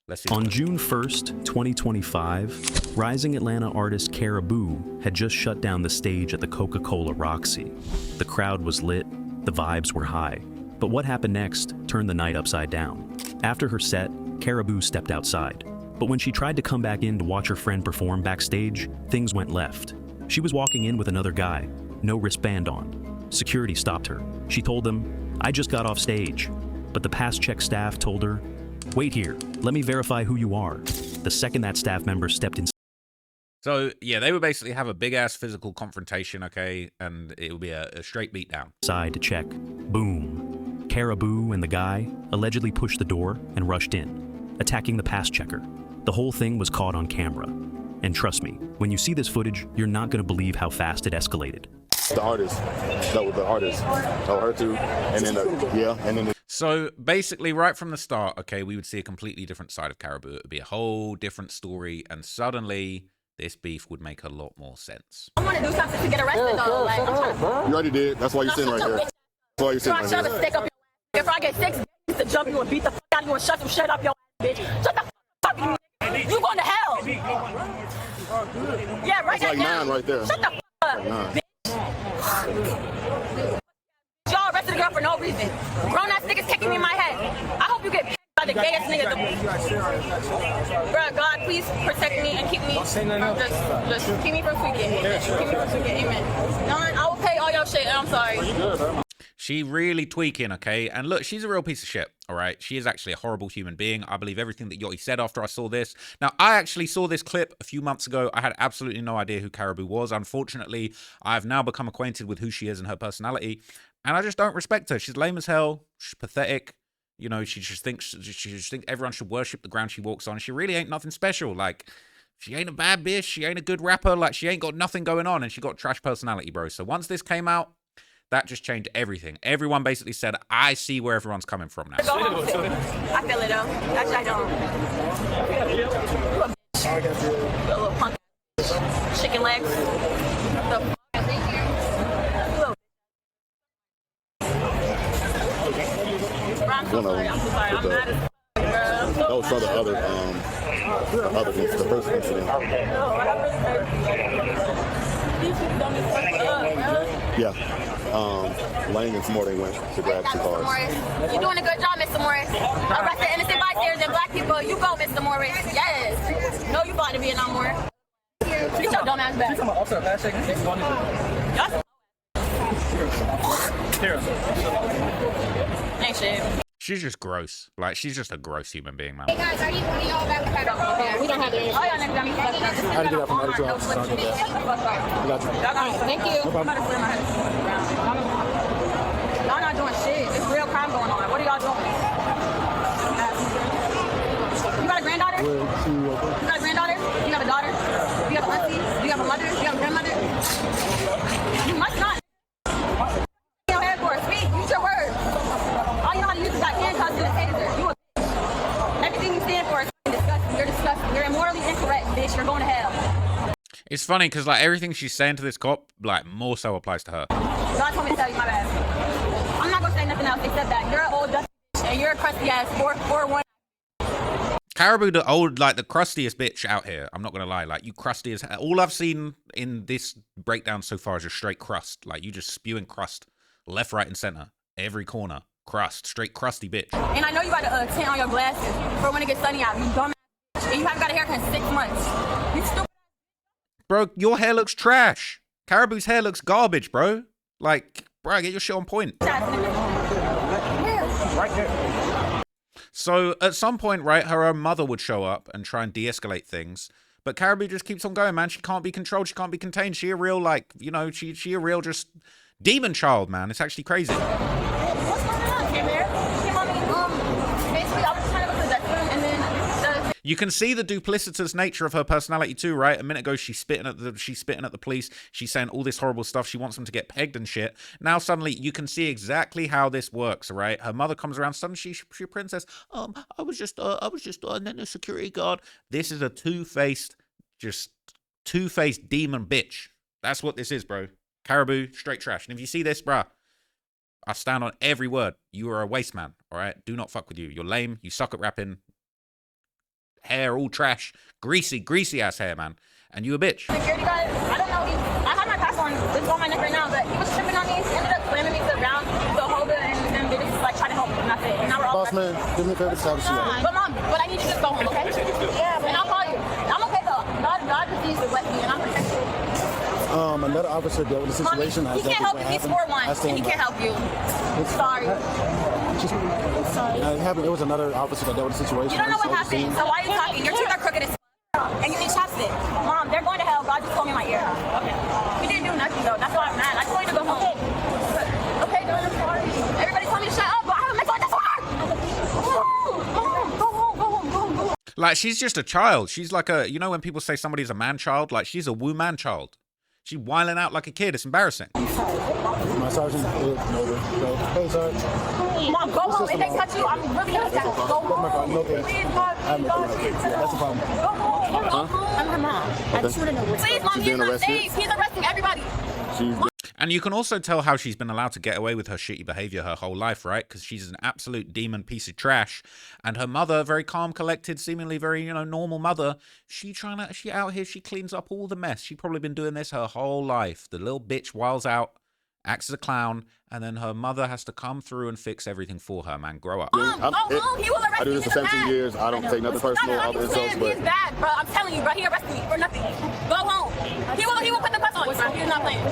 Let's see. On June 1st, 2025, rising Atlanta artist Karrahbooo had just shut down the stage at the Coca-Cola Roxy. The crowd was lit, the vibes were high. But what happened next turned the night upside down. After her set, Karrahbooo stepped outside. But when she tried to come back in to watch her friend perform backstage, things went left. She was walking in with another guy, no wristband on. Security stopped her. She told them, "I just got off stage." But the pass check staff told her, "Wait here, let me verify who you are." The second that staff member stepped inside. So, yeah, they would basically have a big-ass physical confrontation, okay, and it would be a straight beatdown. Side to check. Boom. Karrahbooo and the guy allegedly pushed the door and rushed in, attacking the pass checker. The whole thing was caught on camera. And trust me, when you see this footage, you're not going to believe how fast it escalated. The artist, that was the artist, told her to, and then So basically, right from the start, okay, we would see a completely different side of Karrahbooo. It would be a whole different story, and suddenly this beef would make a lot more sense. I want to do something to get arrested, though. Like, you already did. That's why you're sitting right here. That's why you're sitting right shove a stick up your. If I get 6 to jump you and beat the fuck out of you and shut some shit up your bitch. Shut the fuck up, you. You going to hell. Yeah, right like now. 9 right there. Shut the fuck up, bitch. Y'all arrested a girl for no reason. Grown ass niggas kicking me in my head. I hope you get picked by the gayest nigga. Bruh, God, please protect me and keep me. Just keep me from tweaking. Keep me from tweaking. Amen. I will pay all your shit. I'm sorry. She really tweaking, okay? And look, she's a real piece of shit, all right? She is actually a horrible human being. I believe everything that Yachty said after I saw this. Now, I actually saw this clip a few months ago. I had absolutely no idea who Karrahbooo was. Unfortunately, I've now become acquainted with who she is and her personality, and I just don't respect her. She's lame as hell. She's pathetic. You know, she just thinks everyone should worship the ground she walks on. She really ain't nothing special. Like, she ain't a bad bitch. She ain't a good rapper. Like, she ain't got nothing going on, and she got trash personality, bro. So once this came out, that just changed everything. Everyone basically said, I see where everyone's coming from now. I feel it, though. Actually, I don't. You a little punk. Chicken legs. The I'm so sorry. I'm so sorry. I'm mad as bro. That was for the other the first incident. Yeah. Lang and Samore went to grab some cars. You're doing a good job, Mr. Morris. Arrested innocent bystanders and black people. You go, Mr. Morris. Yes. No, you bought to be a no more. Get your dumb ass back. Ain't shit. She's just gross. Like, she's just a gross human being, man. Hey guys, are you all back with that? We don't have it. Oh, y'all niggas got me fucked up. I had to get up from other jobs. Thank you. I'm about to put in my head. Y'all not doing shit. It's real crime going on. What are y'all doing? You got a granddaughter? You got a granddaughter? You have a daughter? You have a auntie? Do you have a mother? Do you have a grandmother? You must not. Your head for speak. Use your words. All you know how to use is that handcuffs and a taser. You a bitch. Everything you stand for is disgusting. You're disgusting. You're immorally incorrect, bitch. You're going to hell. It's funny because, like, everything she's saying to this cop, like, more so applies to her. God told me to tell you, my bad. I'm not going to say nothing else except that. You're an old dusty bitch and you're a crusty ass 441. Karrahbooo, the old, like, the crustiest bitch out here. I'm not going to lie. Like, you crusty as hell. All I've seen in this breakdown so far is just straight crust. Like, you just spewing crust left, right, and center. Every corner. Crust. Straight crusty bitch. And I know you got a tint on your glasses for when it gets sunny out. You dumb ass. And you haven't got a haircut in 6 months. You stupid. Bro, your hair looks trash. Karrahbooo's hair looks garbage, bro. Like, bro, get your shit on point. Right there. So at some point, right, her own mother would show up and try and de-escalate things. But Karrahbooo just keeps on going, man. She can't be controlled. She can't be contained. She a real, like, you know, she a real just demon child, man. It's actually crazy. You can see the duplicitous nature of her personality too, right? A minute ago, she's spitting at the police. She's saying all this horrible stuff. She wants them to get pegged and shit. Now suddenly, you can see exactly how this works, right? Her mother comes around. Suddenly, she princess. I was just and then the security guard. This is a two-faced demon bitch. That's what this is, bro. Carrahbooo, straight trash. And if you see this, bruh, I stand on every word. You are a waste man, all right? Do not fuck with you. You're lame. You suck at rapping. Hair all trash. Greasy ass hair, man. And you a bitch. Security guard, I don't know. I have my pass on. It's on my neck right now, but he was tripping on me. He ended up slamming me to the ground. The holder and they just like try to help me. Nothing. And now we're all. Boss man, give me a favor to have a seat. But mom, I need you to just go home, okay? Yeah, and I'll call you. I'm okay though. God refused to let me, and I'm protected. Another officer dealt with the situation. He can't help you. He's 4'1", and he can't help you. Sorry. Sorry. It was another officer that dealt with the situation. You don't know what happened, so why are you talking? Your teeth are crooked as and you need chopstick. Mom, they're going to hell. God just told me in my ear. Okay. We didn't do nothing though. That's why I'm mad. I just want you to go home. Okay, no, I'm sorry. Everybody told me to shut up, but I haven't been going this far. Go home. Like, she's just a child. She's like a, you know when people say somebody's a man child? Like, she's a woo man child. She's whiling out like a kid. It's embarrassing. My sergeant is over. Hey, Sergeant. Mom, go home. If they touch you, I'm really upset. Go home. Please, God. That's the problem. Go home. Go home. I'm her mom. I just want to know what's Please, Mom, he's not safe. He's arresting everybody. And you can also tell how she's been allowed to get away with her shitty behavior her whole life, right? Because she's an absolute demon piece of trash. And her mother, very calm, collected, seemingly very, normal mother, she out here, she cleans up all the mess. She's probably been doing this her whole life. The little bitch wiles out, acts as a clown, and then her mother has to come through and fix everything for her, man. Grow up. He will arrest I do this for 17 years. I don't take nothing personal. All the insults, but he's bad, bro. I'm telling you, bro. He arrested me for nothing. Go home. He will put the cuffs on you, bro. He's not playing.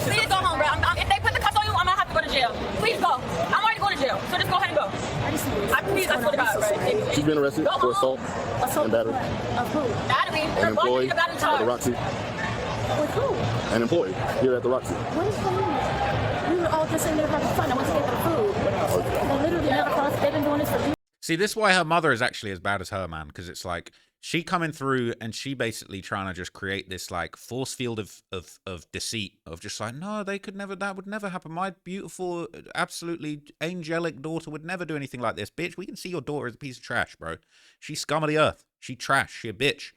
Please go home, bro. If they put the cuffs on you, I'm gonna have to go to jail. Please go. I'm already going to jail, so just go ahead and go. I swear to God, bro. She's been arrested for assault and battery. Of who? Battery. An employee at the Roxy. With who? An employee here at the Roxy. What is going on? We were all just in there having fun. I want to get the food. They literally never crossed. They've been doing this for years. See, this is why her mother is actually as bad as her, man. Because it's like, she coming through and she basically trying to just create this like force field of deceit of just like, no, they could never, that would never happen. My beautiful, absolutely angelic daughter would never do anything like this. Bitch, we can see your daughter is a piece of trash, bro. She's scum of the earth. She trash. She a bitch.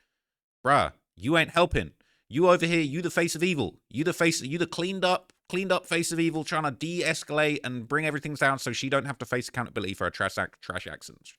Bruh, you ain't helping. You over here, you the face of evil. You the cleaned up face of evil, trying to de-escalate and bring everything down so she don't have to face accountability for her trash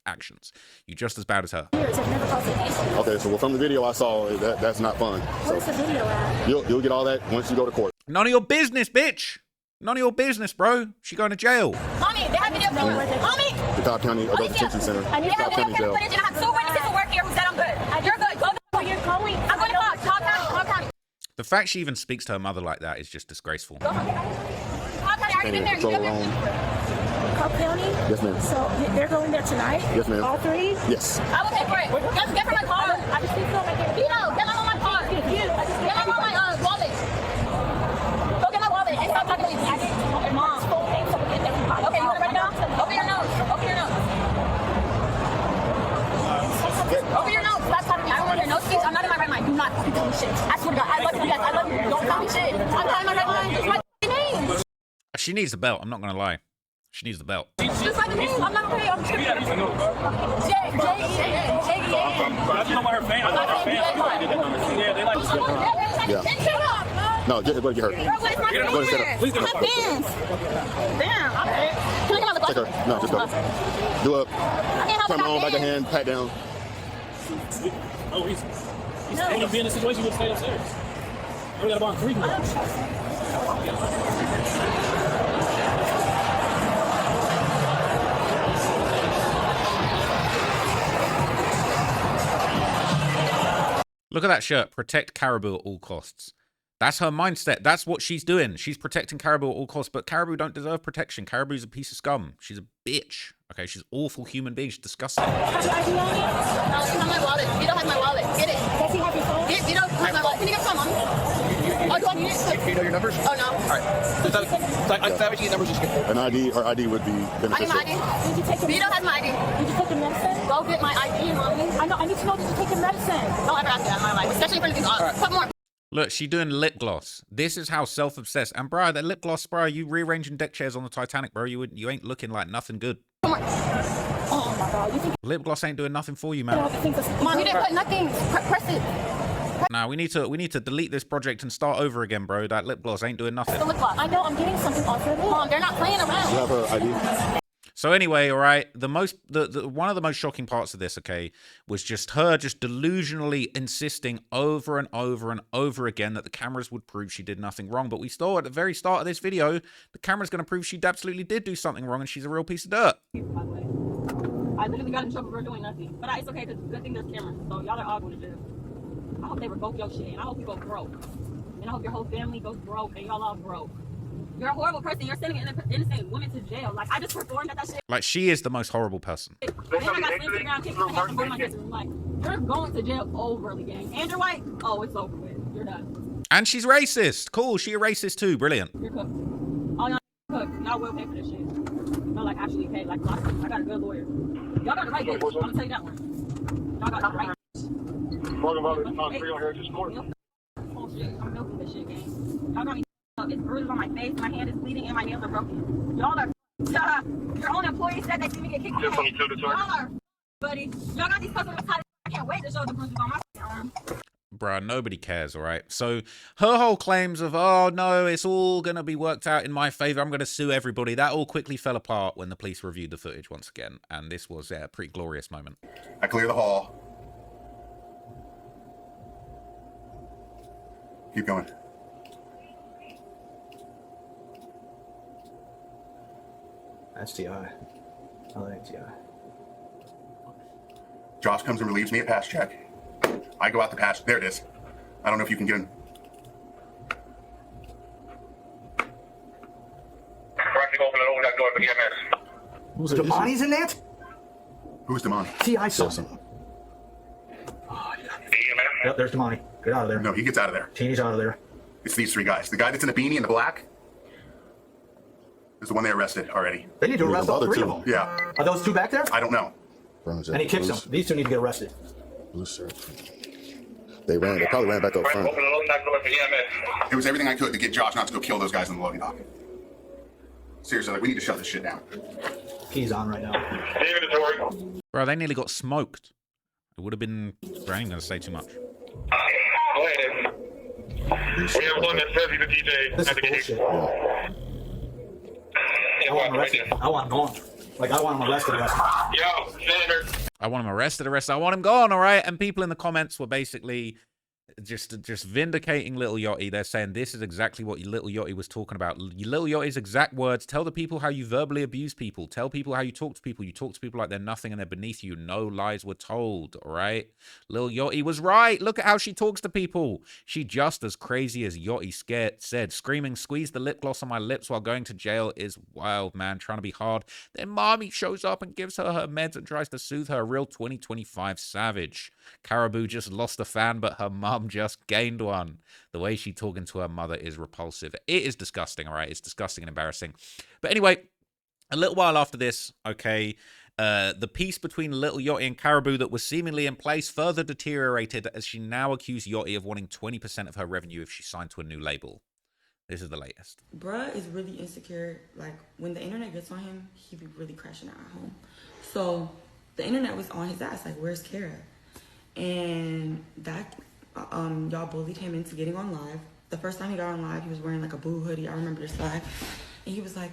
actions. You just as bad as her. Okay, so from the video I saw, that's not fun. Where's the video at? You'll get all that once you go to court. None of your business, bitch. None of your business, bro. She going to jail. Mommy, they have video footage. Mommy! The Cobb County Adult Detention Center. They have video footage and I have two witnesses who work here who said I'm good. You're good. Go to you're going. I'm going to Cobb County. The fact she even speaks to her mother like that is just disgraceful. Cobb County, I already been there. Cobb County? Yes, ma'am. So they're going there tonight? Yes, ma'am. All three? Yes. I will pay for it. Just get from my car. I just keep filming. Get my mom my car. Get my mom my wallet. Go get my wallet and stop talking to me. Mom. Okay, you want to write it down? Open your nose. Open your nose. Open your nose. Stop talking to me. I don't want your nose, please. I'm not in my right mind. Do not speak to me shit. I swear to God. I love you guys. I love you. Don't tell me shit. I'm not in my right mind. It's my name. She needs the belt. I'm not going to lie. She needs the belt. Just like me. I'm not okay. I'm tripping. You know what her fan? I'm not her fan. Yeah, they like. Yeah. No, go get her. Go and set her. Please get her. Damn. Can I get my Take her. No, just go. Do a front on, back of hand, pat down. Oh, he's end up being in a situation with stay upstairs. We got about 3 minutes. Look at that shirt. Protect Carrahbooo at all costs. That's her mindset. That's what she's doing. She's protecting Carrahbooo at all costs, but Carrahbooo don't deserve protection. Carrahbooo's a piece of scum. She's a bitch. Okay, she's an awful human being. She's disgusting. No, it's not my wallet. You don't have my wallet. Get it. Does he have your phone? You don't have my wallet. Can you get some, Mommy? Oh, do I need it? Do you know your numbers? Oh, no. All right. I thought you numbers just An ID, her ID would be beneficial. I need my ID. Did you take your medicine? You don't have my ID. Did you take your medicine? go get my ID, mommy. I know. I need to know that you're taking medicine. Don't ever ask that in my life, especially for these odds. Put more. Look, she doing lip gloss. This is how self-obsessed. And bro, that lip gloss, bro, you rearranging deck chairs on the Titanic, bro. You ain't looking like nothing good. Oh my God, you think Lip gloss ain't doing nothing for you, man. Mom, you didn't put nothing. Press it. Nah, we need to delete this project and start over again, bro. That lip gloss ain't doing nothing. The lip gloss. I know, I'm getting something off of it. Mom, they're not playing around. You have her ID? So anyway, all right, the one of the most shocking parts of this, okay, was just her just delusionally insisting over and over and over again that the cameras would prove she did nothing wrong. But we saw at the very start of this video, the camera's going to prove she absolutely did do something wrong and she's a real piece of dirt. I literally got in trouble for doing nothing. But it's okay, because good thing there's cameras. So y'all are all going to jail. I hope they revoke your shit, and I hope you go broke. And I hope your whole family goes broke, and y'all all broke. You're a horrible person. You're sending innocent women to jail. Like, I just performed at that shit. Like, she is the most horrible person. And I got slammed to the ground, kicked my house, and broke my dressing room. Like, you're going to jail overly, gang. Andrew White, oh, it's over with. You're done. And she's racist. Cool, she a racist too. Brilliant. You're cooked. All y'all cooked. Y'all will pay for this shit. No, like, actually pay. Like, I got a good lawyer. Y'all got the right bitch. I'm gonna tell you that one. Y'all got the right bitch. Oh shit, I'm milking this shit, gang. Y'all got me up. It's bruises on my face, my hand is bleeding, and my nails are broken. Y'all are your own employee said they see me get kicked in the head. Y'all are, buddy. Y'all got these customers tied. I can't wait to show the bruises on my arm. Bruh, nobody cares, all right? So her whole claims of, oh, no, it's all going to be worked out in my favor, I'm going to sue everybody, that all quickly fell apart when the police reviewed the footage once again. And this was a pretty glorious moment. I clear the hall. Keep going. That's T.I. I like T.I. Josh comes and relieves me at pass check. I go out the patch. There it is. I don't know if you can get in. Damani's in that? Who's Damani? T.I. saw him. Yep, there's Damani. Get out of there. No, he gets out of there. Teeny's out of there. It's these three guys. The guy that's in the beanie and the black is the one they arrested already. They need to arrest all three of them. Yeah. Are those two back there? I don't know. And he kicks them. These two need to get arrested. Blue shirt. They probably ran back up front. It was everything I could to get Josh not to go kill those guys in the loading dock. Seriously, like, we need to shut this shit down. Key's on right now. Bro, they nearly got smoked. It would have been... I ain't going to say too much. We have one that says he's a DJ. This is bullshit. I want him arrested. I want him gone. Like, I want him arrested. Yo, Senator. I want him arrested. I want him gone, all right? And people in the comments were basically just vindicating Little Yachty. They're saying this is exactly what Little Yachty was talking about. Little Yachty's exact words: tell the people how you verbally abuse people. Tell people how you talk to people. You talk to people like they're nothing and they're beneath you. No lies were told, all right? Little Yachty was right. Look at how she talks to people. She just as crazy as Yachty said. Screaming, squeeze the lip gloss on my lips while going to jail is wild, man. Trying to be hard. Then mommy shows up and gives her meds and tries to soothe her. Real 2025 savage. Karrahbooo just lost a fan, but her mom just gained one. The way she talking to her mother is repulsive. It is disgusting, all right? It's disgusting and embarrassing. But anyway, a little while after this, okay, the peace between Little Yachty and Karrahbooo that was seemingly in place further deteriorated as she now accused Yachty of wanting 20% of her revenue if she signed to a new label. This is the latest. Bruh is really insecure. Like, when the internet gets on him, he be really crashing out at home. So the internet was on his ass, like, where's Kara? And that y'all bullied him into getting on live. The first time he got on live, he was wearing like a Boo hoodie. I remember this live. And he was like,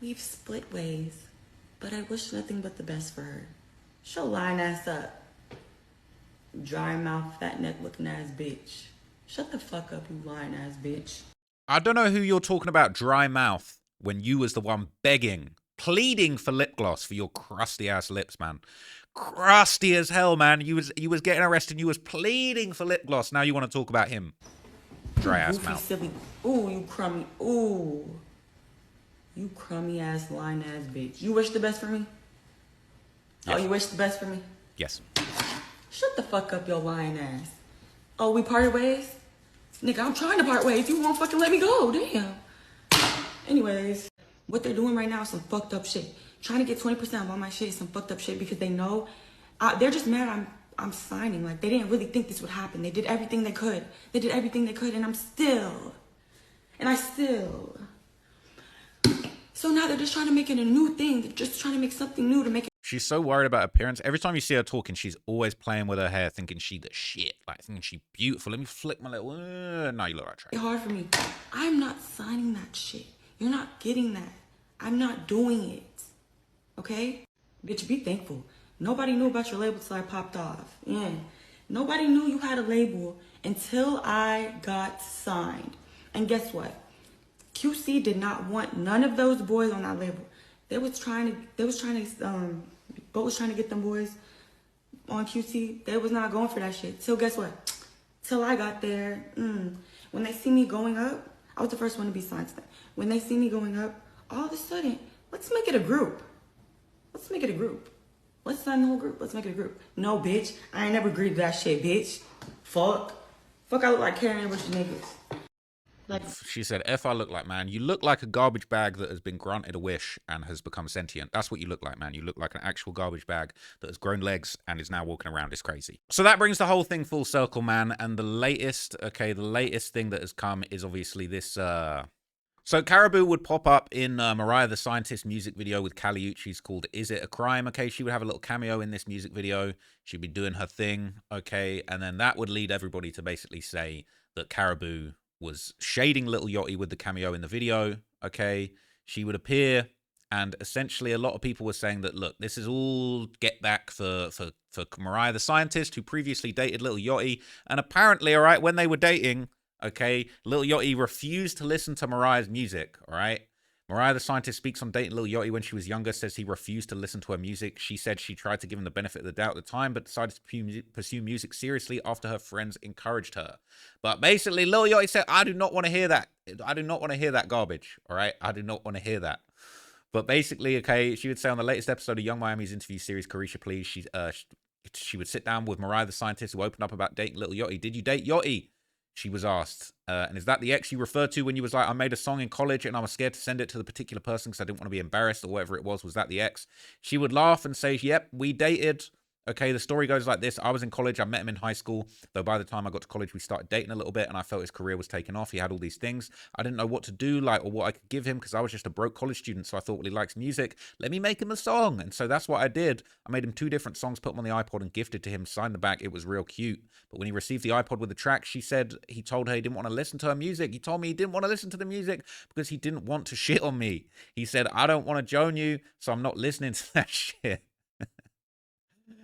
we've split ways, but I wish nothing but the best for her. Show lying ass up. Dry mouth, fat neck looking ass bitch. Shut the fuck up, you lying ass bitch. I don't know who you're talking about dry mouth when you was the one begging, pleading for lip gloss for your crusty ass lips, man. Crusty as hell, man. You was getting arrested. You was pleading for lip gloss. Now you want to talk about him. Dry ass mouth. Silly. Ooh, you crummy. Ooh. You crummy ass, lying ass bitch. You wish the best for me? Yes. Oh, you wish the best for me? Yes. Shut the fuck up, your lying ass. Oh, we parted ways? Nigga, I'm trying to part ways. You won't fucking let me go. Damn. Anyways, what they're doing right now is some fucked up shit. trying to get 20% of all my shit is some fucked up shit because they know they're just mad I'm signing. Like, they didn't really think this would happen. They did everything they could. And I still. So now they're just trying to make it a new thing. They're just trying to make something new to make it. She's so worried about appearance. Every time you see her talking, she's always playing with her hair, thinking she the shit. Like, thinking she beautiful. Let me flick my little... no, you look like trash. It's hard for me. I'm not signing that shit. You're not getting that. I'm not doing it. Okay? Bitch, be thankful. Nobody knew about your label till I popped off. Yeah. Nobody knew you had a label until I got signed. And guess what? QC did not want none of those boys on that label. Boat was trying to get them boys on QC. They was not going for that shit. So guess what? Till I got there, when they see me going up, I was the first one to be signed to them. When they see me going up, all of a sudden, let's make it a group. Let's sign the whole group. Let's make it a group. No, bitch. I ain't never agreed to that shit, bitch. Fuck, I look like carrying a bunch of niggas. Like, she said, F I look like, man. You look like a garbage bag that has been granted a wish and has become sentient. That's what you look like, man. You look like an actual garbage bag that has grown legs and is now walking around. It's crazy. So that brings the whole thing full circle, man. And the latest thing that has come is obviously this... So Carrahbooo would pop up in Mariah the Scientist music video with Caliucci's called Is It a Crime? Okay, she would have a little cameo in this music video. She'd be doing her thing, okay? And then that would lead everybody to basically say that Carrahbooo was shading Lil Yachty with the cameo in the video, okay? She would appear, and essentially a lot of people were saying that, look, this is all get back for Mariah the Scientist, who previously dated Lil Yachty, and apparently, all right, when they were dating, okay, Lil Yachty refused to listen to Mariah's music, all right? Mariah the Scientist speaks on dating Lil Yachty when she was younger, says he refused to listen to her music. She said she tried to give him the benefit of the doubt at the time, but decided to pursue music seriously after her friends encouraged her. But basically, Lil Yachty said, I do not want to hear that. I do not want to hear that garbage, all right? I do not want to hear that. But basically, okay, she would say on the latest episode of Young Miami's interview series, Carisha Please, she would sit down with Mariah the Scientist, who opened up about dating Lil Yachty. Did you date Yachty? She was asked, and is that the ex you referred to when you was like, I made a song in college and I was scared to send it to the particular person because I didn't want to be embarrassed or whatever it was? Was that the ex? She would laugh and say, yep, we dated. Okay, the story goes like this. I was in college. I met him in high school. Though by the time I got to college, we started dating a little bit and I felt his career was taking off. He had all these things. I didn't know what to do, like, or what I could give him because I was just a broke college student. So I thought, well, he likes music. Let me make him a song. And so that's what I did. I made him 2 different songs, put them on the iPod and gifted to him, signed the back. It was real cute. But when he received the iPod with the track, she said he told her he didn't want to listen to her music. He told me he didn't want to listen to the music because he didn't want to shit on me. He said, I don't want to join you, so I'm not listening to that shit.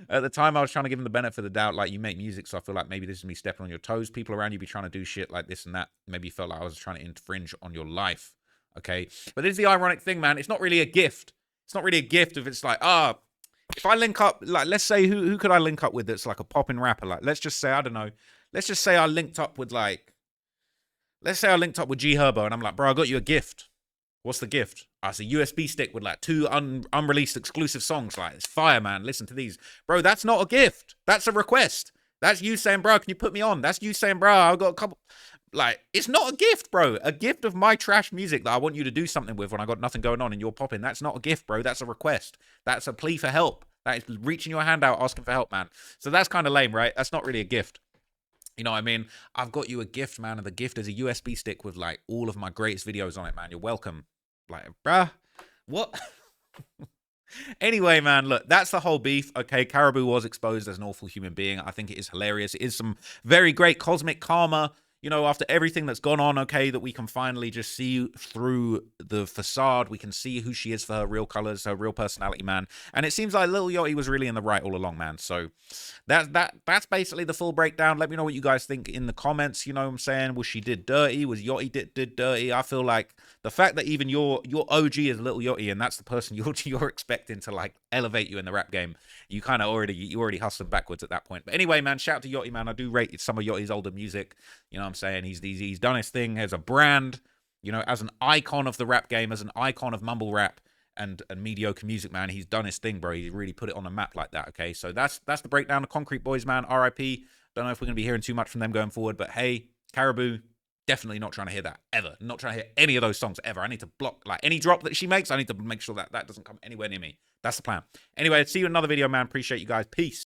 At the time, I was trying to give him the benefit of the doubt, like, you make music, so I feel like maybe this is me stepping on your toes. People around you be trying to do shit like this and that. Maybe you felt like I was trying to infringe on your life, okay? But this is the ironic thing, man. It's not really a gift. It's not really a gift if it's like, if I link up, like, let's say, who could I link up with that's like a popping rapper? Like, let's just say, I don't know. Let's just say I linked up with, like, let's say I linked up with G Herbo, and I'm like, bro, I got you a gift. What's the gift? It's a USB stick with like 2 unreleased exclusive songs. Like, it's fire, man. Listen to these. Bro, that's not a gift. That's a request. That's you saying, bro, can you put me on? That's you saying, bro, I've got a couple. Like, it's not a gift, bro. A gift of my trash music that I want you to do something with when I got nothing going on and you're popping. That's not a gift, bro. That's a request. That's a plea for help. That is reaching your hand out, asking for help, man. So that's kind of lame, right? That's not really a gift. You know what I mean? I've got you a gift, man. And the gift is a USB stick with like all of my greatest videos on it, man. You're welcome. Like, bruh, what? Anyway, man, look, that's the whole beef. Okay, Carrahbooo was exposed as an awful human being. I think it is hilarious. It is some very great cosmic karma, you know, after everything that's gone on, okay, that we can finally just see through the facade. We can see who she is for her real colors, her real personality, man. And it seems like Lil Yachty was really in the right all along, man. So that's basically the full breakdown. Let me know what you guys think in the comments. You know what I'm saying? Was she did dirty? Was Yachty did dirty? I feel like the fact that even your OG is Lil Yachty, and that's the person you're expecting to like elevate you in the rap game, you kind of already hustled backwards at that point. But anyway, man, shout out to Yachty, man. I do rate some of Yachty's older music. You know what I'm saying? He's done his thing as a brand, you know, as an icon of the rap game, as an icon of mumble rap and mediocre music, man. He's done his thing, bro. He really put it on the map like that, okay? So that's the breakdown of Concrete Boys, man. RIP. Don't know if we're going to be hearing too much from them going forward, but hey, Carrahbooo, Definitely not trying to hear that ever. Not trying to hear any of those songs ever. I need to block, like, any drop that she makes, I need to make sure that that doesn't come anywhere near me. That's the plan. Anyway, see you in another video, man. Appreciate you guys. Peace.